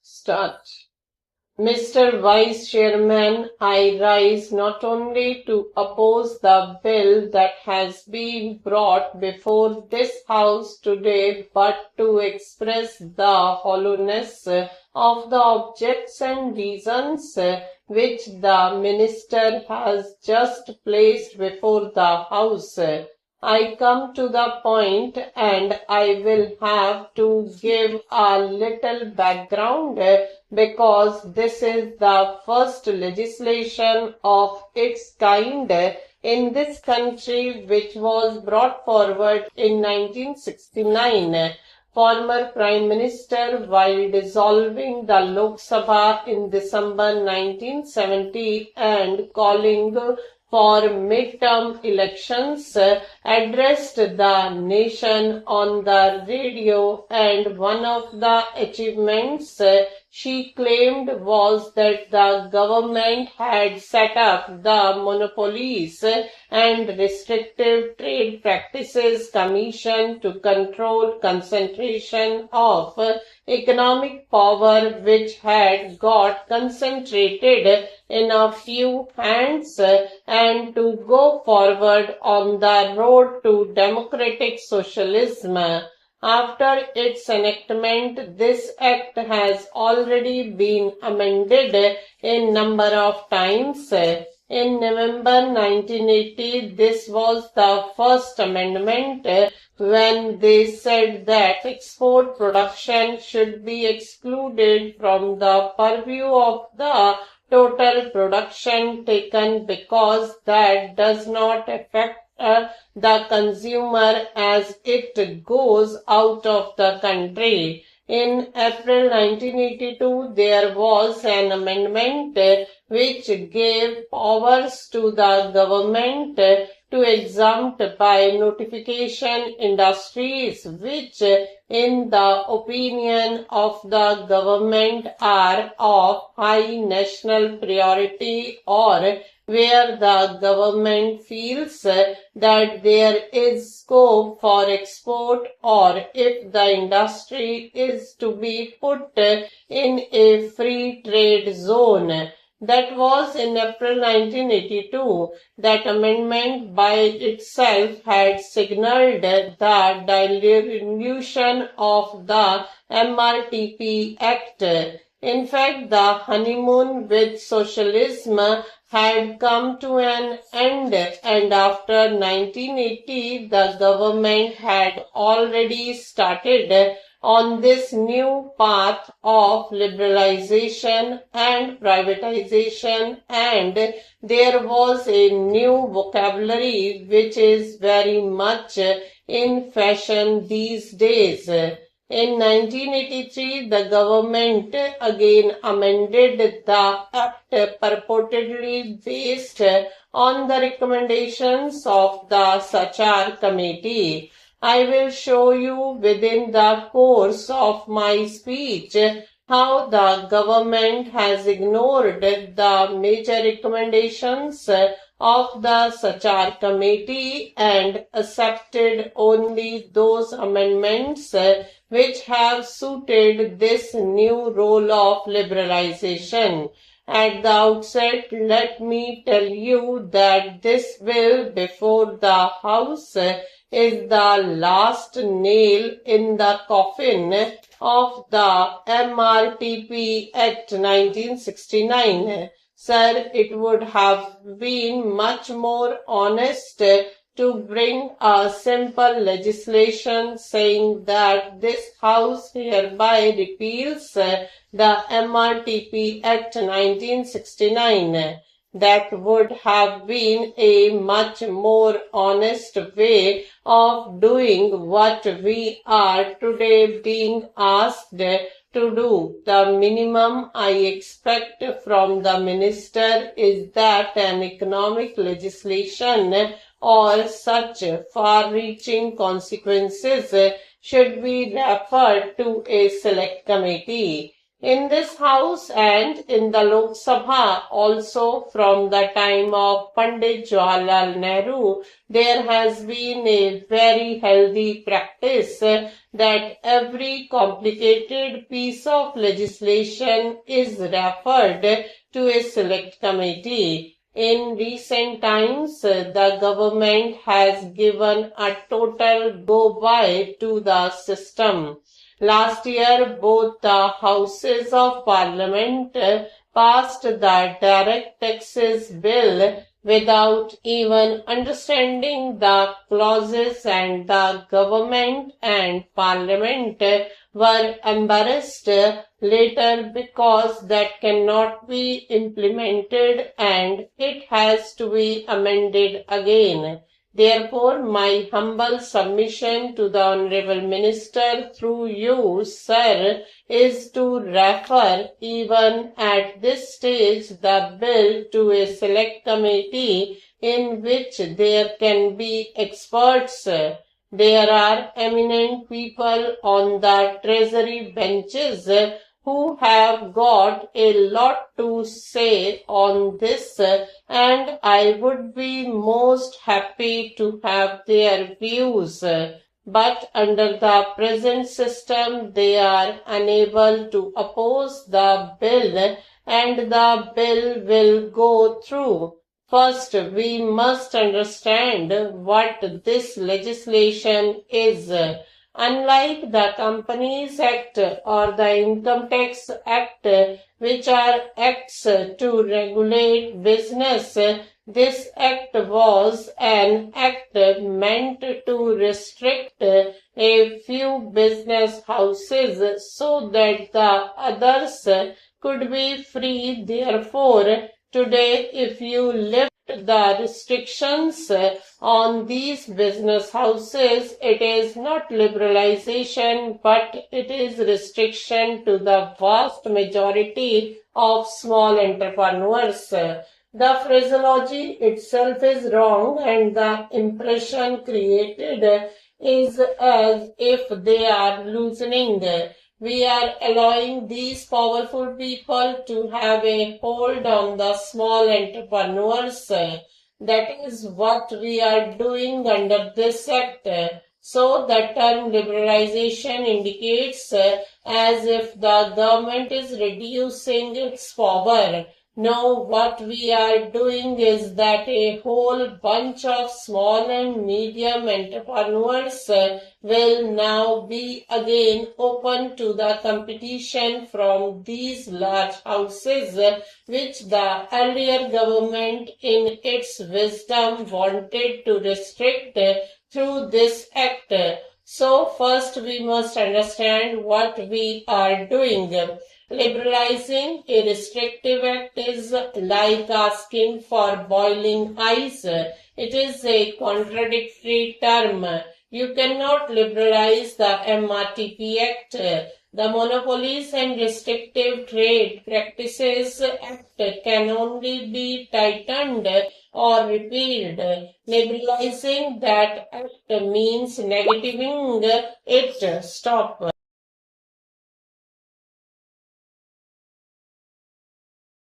Start. Mr. Vice Chairman, I rise not only to oppose the bill that has been brought before this House today, but to express the hollowness of the objects and reasons which the Minister has just placed before the House. I come to the point and I will have to give a little background because this is the first legislation of its kind in this country which was brought forward in 1969. Former Prime Minister, while dissolving the Lok Sabha in December 1970 and calling for mid-term elections, addressed the nation on the radio, and one of the achievements she claimed was that the government had set up the Monopolies and Restrictive Trade Practices Commission to control concentration of economic power which had got concentrated in a few hands, and to go forward on the road to democratic socialism. After its enactment, this act has already been amended in number of times. In November 1980, this was the first amendment when they said that export production should be excluded from the purview of the total production taken because that does not affect the consumer as it goes out of the country. In April 1982, there was an amendment which gave powers to the government to exempt by notification industries which, in the opinion of the government, are of high national priority or where the government feels that there is scope for export, or if the industry is to be put in a free trade zone. That was in April 1982. That amendment by itself had signaled the dilution of the MRTP Act. In fact, the honeymoon with socialism had come to an end, and after 1980, the government had already started on this new path of liberalization and privatization, and there was a new vocabulary which is very much in fashion these days. In 1983, the government again amended the act purportedly based on the recommendations of the Sachar Committee. I will show you within the course of my speech how the government has ignored the major recommendations of the Sachar Committee and accepted only those amendments which have suited this new role of liberalization. At the outset, let me tell you that this bill before the House is the last nail in the coffin of the MRTP Act 1969. Sir, it would have been much more honest to bring a simple legislation saying that this House hereby repeals the MRTP Act 1969. That would have been a much more honest way of doing what we are today being asked to do. The minimum I expect from the minister is that an economic legislation or such far-reaching consequences should be referred to a select committee. In this house and in the Lok Sabha, also from the time of Pandit Jawaharlal Nehru, there has been a very healthy practice that every complicated piece of legislation is referred to a select committee. In recent times, the government has given a total go-by to the system. Last year, both the Houses of Parliament passed the Direct Taxes Bill without even understanding the clauses, and the government and Parliament were embarrassed later because that cannot be implemented and it has to be amended again. Therefore, my humble submission to the Honourable Minister through you, Sir, is to refer even at this stage the bill to a select committee in which there can be experts. There are eminent people on the Treasury benches who have got a lot to say on this, and I would be most happy to have their views. But under the present system, they are unable to oppose the bill, and the bill will go through. First, we must understand what this legislation is. Unlike the Companies Act or the Income Tax Act, which are acts to regulate business, this act was an act meant to restrict a few business houses so that the others could be free. Therefore, today, if you lift the restrictions on these business houses, it is not liberalization, but it is restriction to the vast majority of small entrepreneurs. The phraseology itself is wrong, and the impression created is as if they are loosening. We are allowing these powerful people to have a hold on the small entrepreneurs. That is what we are doing under this act. So the term liberalization indicates as if the government is reducing its power. No, what we are doing is that a whole bunch of small and medium entrepreneurs will now be again open to the competition from these large houses, which the earlier government in its wisdom wanted to restrict through this act. So first we must understand what we are doing. Liberalizing a restrictive act is like asking for boiling ice. It is a contradictory term. You cannot liberalize the MRTP Act. The Monopolies and Restrictive Trade Practices Act can only be tightened or repealed. Liberalizing that act means negating it. Stop.